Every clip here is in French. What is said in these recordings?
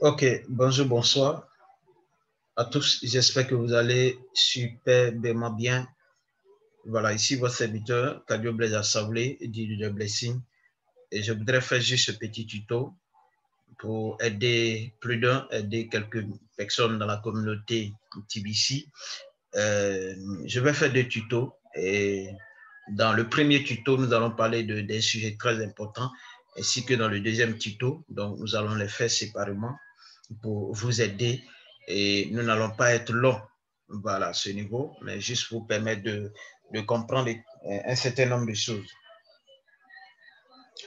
Ok, bonjour, bonsoir à tous. J'espère que vous allez superbement bien. Voilà, ici votre serviteur, Kadio Blaise Assaoulé, dit de Blessing. Et je voudrais faire juste ce petit tuto pour aider aider quelques personnes dans la communauté TBC. Je vais faire deux tutos. Et dans le premier tuto, nous allons parler des sujets très importants, ainsi que dans le deuxième tuto. Donc, nous allons les faire séparément pour vous aider et nous n'allons pas être longs, voilà, à ce niveau, mais juste vous permettre de comprendre un certain nombre de choses.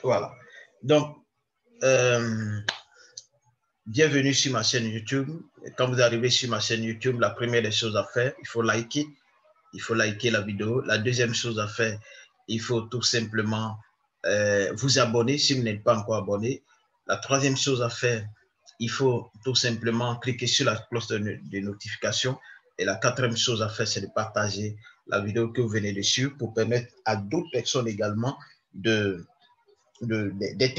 Voilà. Donc, bienvenue sur ma chaîne YouTube. Quand vous arrivez sur ma chaîne YouTube, la première des choses à faire, il faut liker. Il faut liker la vidéo. La deuxième chose à faire, il faut tout simplement vous abonner si vous n'êtes pas encore abonné. La troisième chose à faire, il faut tout simplement cliquer sur la cloche de notification. Et la quatrième chose à faire, c'est de partager la vidéo que vous venez de suivre pour permettre à d'autres personnes également d'être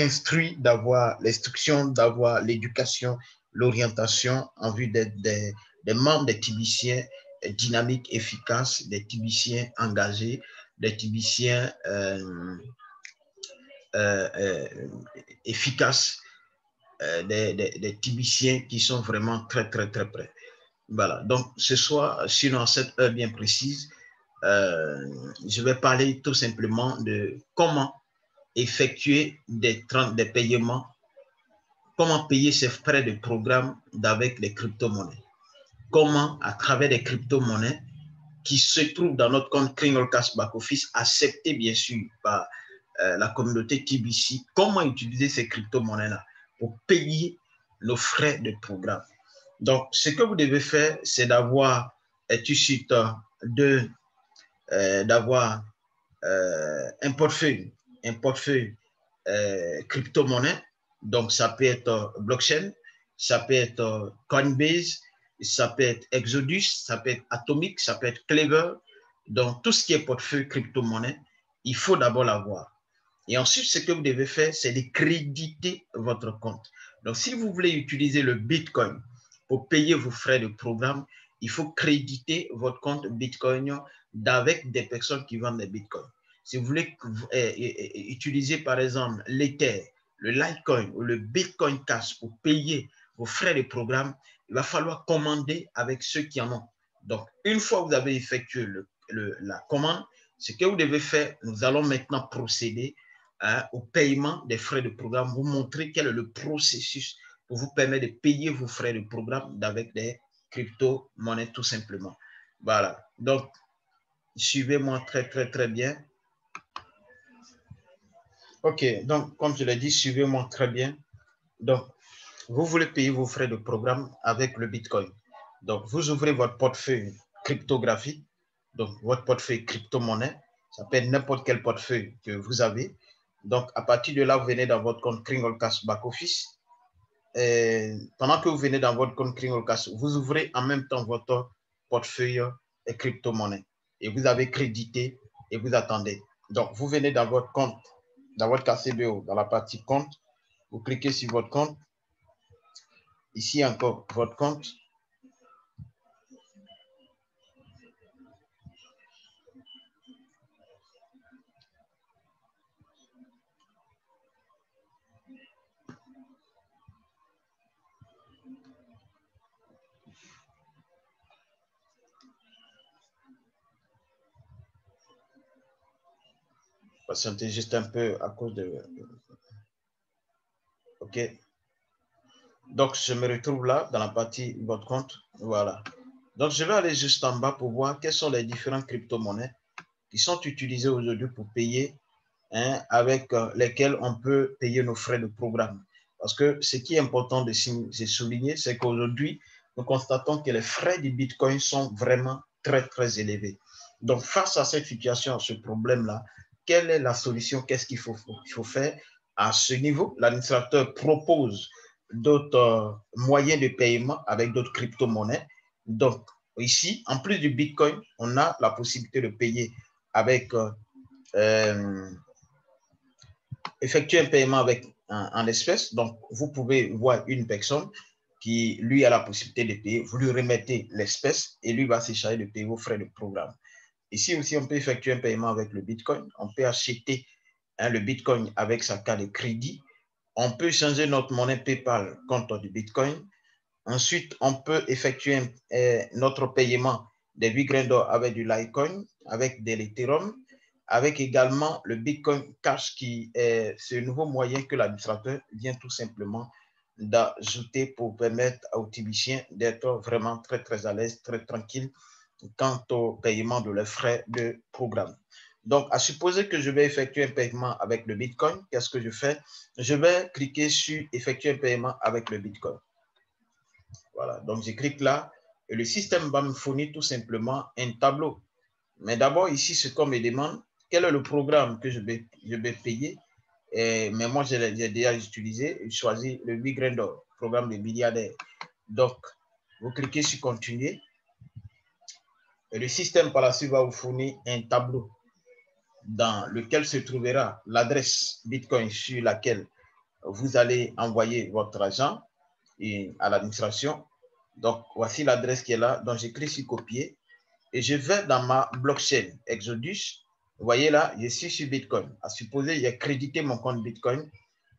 instruits, d'avoir l'instruction, d'avoir l'éducation, l'orientation en vue d'être des membres des Tibiciens dynamiques, efficaces, des Tibiciens engagés, des Tibiciens efficaces, des Tibiciens qui sont vraiment très, très, très près. Voilà, donc ce soir, sinon à cette heure bien précise, je vais parler tout simplement de comment effectuer des paiements, comment payer ses frais de programme avec les crypto-monnaies. Comment, à travers les crypto-monnaies qui se trouvent dans notre compte Kringolcast Back Office, accepté bien sûr par la communauté TBC, comment utiliser ces crypto-monnaies-là pour payer nos frais de programme. Donc, ce que vous devez faire, c'est d'avoir tout de suite d'avoir un portefeuille crypto-monnaie. Donc, ça peut être blockchain, ça peut être Coinbase, ça peut être Exodus, ça peut être Atomic, ça peut être Clever. Donc, tout ce qui est portefeuille crypto-monnaie, il faut d'abord l'avoir. Et ensuite, ce que vous devez faire, c'est de créditer votre compte. Donc, si vous voulez utiliser le Bitcoin pour payer vos frais de programme, il faut créditer votre compte Bitcoin avec des personnes qui vendent des Bitcoins. Si vous voulez utiliser, par exemple, l'Ether, le Litecoin ou le Bitcoin Cash pour payer vos frais de programme, il va falloir commander avec ceux qui en ont. Donc, une fois que vous avez effectué la commande, ce que vous devez faire, nous allons maintenant procéder au paiement des frais de programme, vous montrer quel est le processus pour vous permettre de payer vos frais de programme avec des crypto-monnaies tout simplement. Voilà. Donc, suivez-moi très, très, très bien. OK. Donc, comme je l'ai dit, suivez-moi très bien. Donc, vous voulez payer vos frais de programme avec le Bitcoin. Donc, vous ouvrez votre portefeuille cryptographique, donc votre portefeuille crypto-monnaie. Ça peut être n'importe quel portefeuille que vous avez. Donc, à partir de là, vous venez dans votre compte Kringolcast Back Office. Et pendant que vous venez dans votre compte Kringolcast, vous ouvrez en même temps votre portefeuille crypto-monnaie. Et vous avez crédité et vous attendez. Donc, vous venez dans votre compte, dans votre KCBO, dans la partie compte. Vous cliquez sur votre compte. Ici encore, votre compte. Patientez juste un peu à cause de... OK. Donc, je me retrouve là, dans la partie votre compte. Voilà. Donc, je vais aller juste en bas pour voir quelles sont les différentes crypto-monnaies qui sont utilisées aujourd'hui pour payer, avec lesquelles on peut payer nos frais de programme. Parce que ce qui est important de souligner, c'est qu'aujourd'hui, nous constatons que les frais du Bitcoin sont vraiment très, très élevés. Donc, face à cette situation, à ce problème-là, quelle est la solution? Qu'est-ce qu'il faut faire? À ce niveau, l'administrateur propose d'autres moyens de paiement avec d'autres crypto-monnaies. Donc, ici, en plus du Bitcoin, on a la possibilité de payer avec effectuer un paiement avec en espèces. Donc, vous pouvez voir une personne qui, lui, a la possibilité de payer. Vous lui remettez l'espèce et lui va se charger de payer vos frais de programme. Ici aussi, on peut effectuer un paiement avec le Bitcoin. On peut acheter le Bitcoin avec sa carte de crédit. On peut changer notre monnaie PayPal contre du Bitcoin. Ensuite, on peut effectuer notre paiement des 8 grains d'or avec du Litecoin, avec de l'Ethereum, avec également le Bitcoin Cash qui est ce nouveau moyen que l'administrateur vient tout simplement d'ajouter pour permettre aux Tibiciens d'être vraiment très, très à l'aise, très tranquille quant au paiement de leurs frais de programme. Donc, à supposer que je vais effectuer un paiement avec le Bitcoin, qu'est-ce que je fais? Je vais cliquer sur effectuer un paiement avec le Bitcoin. Voilà, donc je clique là et le système va me fournir tout simplement un tableau. Mais d'abord, ici, ce qu'on me demande, quel est le programme que je vais payer? Mais moi, j'ai déjà utilisé, choisi le 8 grains d'or, programme de milliardaire. Donc, vous cliquez sur continuer. Et le système par la suite va vous fournir un tableau dans lequel se trouvera l'adresse Bitcoin sur laquelle vous allez envoyer votre argent à l'administration. Donc, voici l'adresse qui est là. Donc, je clique sur copier et je vais dans ma blockchain Exodus. Vous voyez là, je suis sur Bitcoin. À supposer, j'ai crédité mon compte Bitcoin.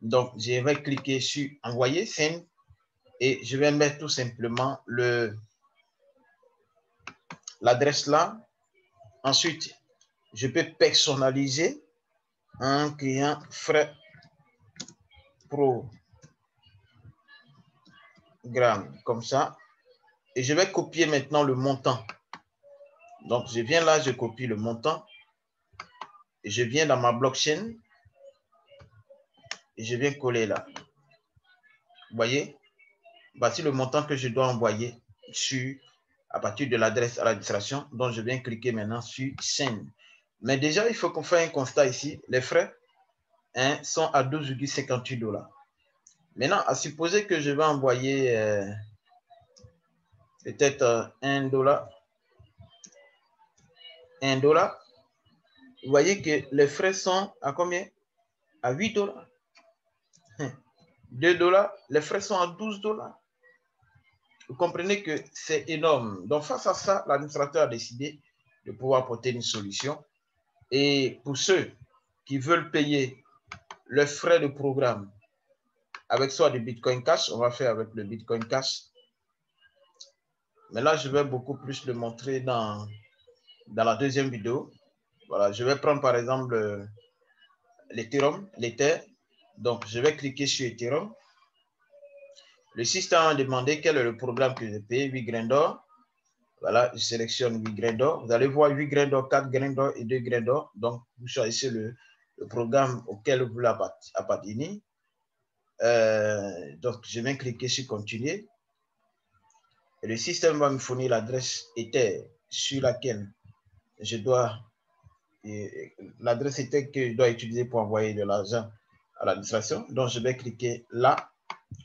Donc, je vais cliquer sur envoyer, send, et je vais mettre tout simplement l'adresse là. Ensuite, je peux personnaliser un client frais programme comme ça. Et je vais copier maintenant le montant. Donc, je viens là, je copie le montant. Et je viens dans ma blockchain. Et je viens coller là. Vous voyez? Voici le montant que je dois envoyer à partir de l'adresse à l'administration. Donc, je viens cliquer maintenant sur Send. Mais déjà, il faut qu'on fasse un constat ici. Les frais sont à 12,58 $. Maintenant, à supposer que je vais envoyer peut-être $1. $1. Vous voyez que les frais sont à combien? À 8 $. 2 $, les frais sont à 12 $. Vous comprenez que c'est énorme. Donc, face à ça, l'administrateur a décidé de pouvoir apporter une solution. Et pour ceux qui veulent payer les frais de programme avec soit du Bitcoin Cash, on va faire avec le Bitcoin Cash. Mais là, je vais beaucoup plus le montrer dans la deuxième vidéo. Voilà, je vais prendre par exemple l'Ethereum, l'Ether. Donc, je vais cliquer sur Ethereum. Le système a demandé quel est le programme que je paye, 8 grains d'or. Voilà, je sélectionne 8 grains d'or. Vous allez voir 8 grains d'or, 4 grains d'or et 2 grains d'or. Donc, vous choisissez le programme auquel vous voulez appartenir. Donc, je vais cliquer sur continuer. Et le système va me fournir l'adresse Ether sur laquelle je dois, l'adresse Ether que je dois utiliser pour envoyer de l'argent à l'administration. Donc, je vais cliquer là,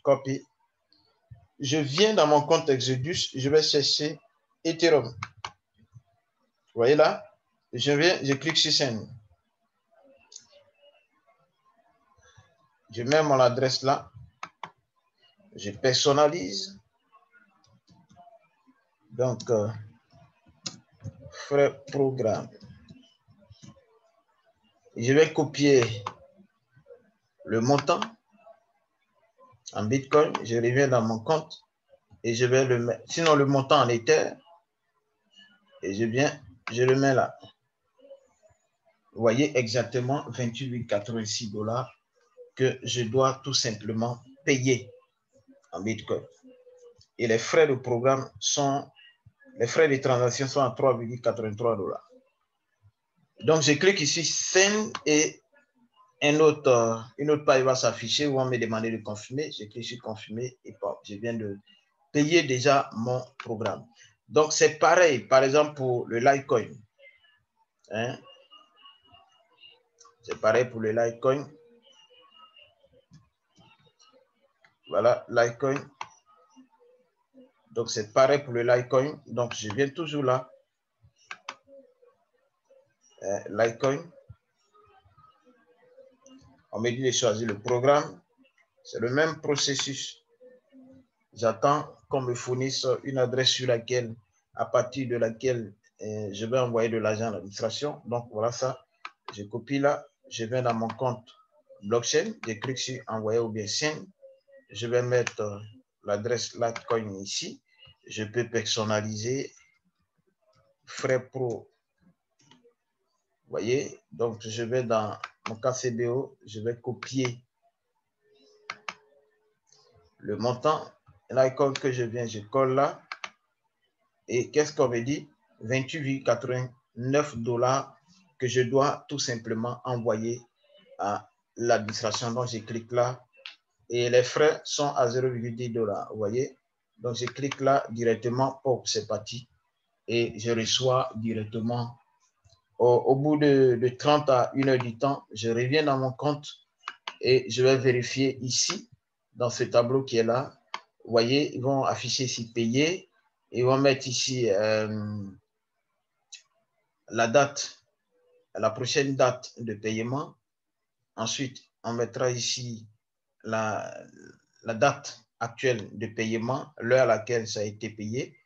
copier. Je viens dans mon compte Exodus, je vais chercher Ethereum. Vous voyez là, je clique sur Send. Je mets mon adresse là. Je personnalise. Donc, frais programme. Je vais copier le montant en Bitcoin. Je reviens dans mon compte et je vais le mettre. Sinon, le montant en Ether. Et je le mets là. Vous voyez exactement 28,86 $ que je dois tout simplement payer en Bitcoin. Et les frais de programme les frais de transaction sont à 3,83 $. Donc, je clique ici, Send, et une autre page va s'afficher où on me demander de confirmer. Je clique sur confirmer et je viens de payer déjà mon programme. Donc, c'est pareil, par exemple, pour le Litecoin. Hein? C'est pareil pour le Litecoin. Voilà, Litecoin. Donc, c'est pareil pour le Litecoin. Donc, je viens toujours là. Litecoin. On me dit de choisir le programme. C'est le même processus. J'attends qu'on me fournisse une adresse sur laquelle, à partir de laquelle je vais envoyer de l'argent à l'administration. Donc, voilà ça. Je copie là. Je vais dans mon compte blockchain. Je clique sur envoyer ou bien send. Je vais mettre l'adresse Litecoin ici. Je peux personnaliser frais pro. Vous voyez, donc je vais dans mon KCBO, je vais copier le montant. L'icône que je viens, je colle là. Et qu'est-ce qu'on me dit? 28,89 $ que je dois tout simplement envoyer à l'administration. Donc, je clique là. Et les frais sont à 0,10 $. Vous voyez? Donc, je clique là directement. Oh, c'est parti. Et je reçois directement. Au bout de 30 à 1 heure du temps, je reviens dans mon compte et je vais vérifier ici, dans ce tableau qui est là. Vous voyez, ils vont afficher ici payer. Ils vont mettre ici la date, la prochaine date de paiement. Ensuite, on mettra ici la date actuelle de paiement, l'heure à laquelle ça a été payé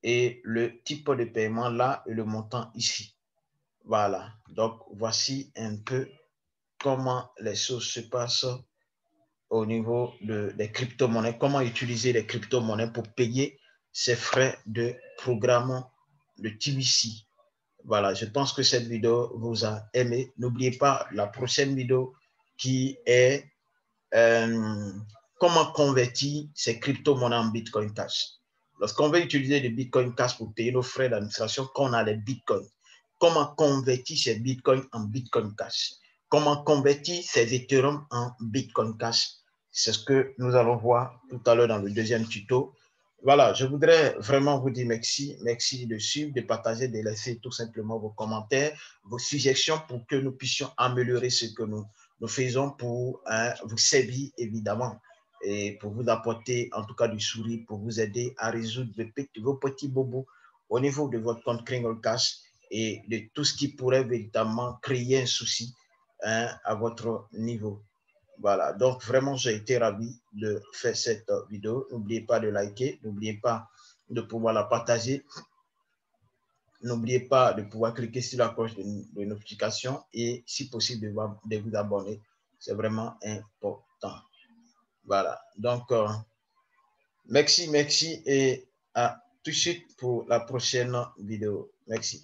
et le type de paiement là et le montant ici. Voilà, donc voici un peu comment les choses se passent au niveau des crypto-monnaies, comment utiliser les crypto-monnaies pour payer ces frais de programme de TBC. Voilà, je pense que cette vidéo vous a aimé. N'oubliez pas la prochaine vidéo qui est comment convertir ces crypto-monnaies en Bitcoin Cash. Lorsqu'on veut utiliser des Bitcoin Cash pour payer nos frais d'administration, quand on a les Bitcoins, comment convertir ces Bitcoins en Bitcoin Cash? Comment convertir ces Ethereum en Bitcoin Cash? C'est ce que nous allons voir tout à l'heure dans le deuxième tuto. Voilà, je voudrais vraiment vous dire merci. Merci de suivre, de partager, de laisser tout simplement vos commentaires, vos suggestions pour que nous puissions améliorer ce que nous faisons pour vous servir évidemment et pour vous apporter en tout cas du sourire, pour vous aider à résoudre vos petits bobos au niveau de votre compte Kringle Cash et de tout ce qui pourrait véritablement créer un souci à votre niveau. Voilà, donc vraiment, j'ai été ravi de faire cette vidéo. N'oubliez pas de liker, n'oubliez pas de pouvoir la partager. N'oubliez pas de pouvoir cliquer sur la cloche de notification et si possible de vous abonner. C'est vraiment important. Voilà, donc merci et à tout de suite pour la prochaine vidéo. Merci.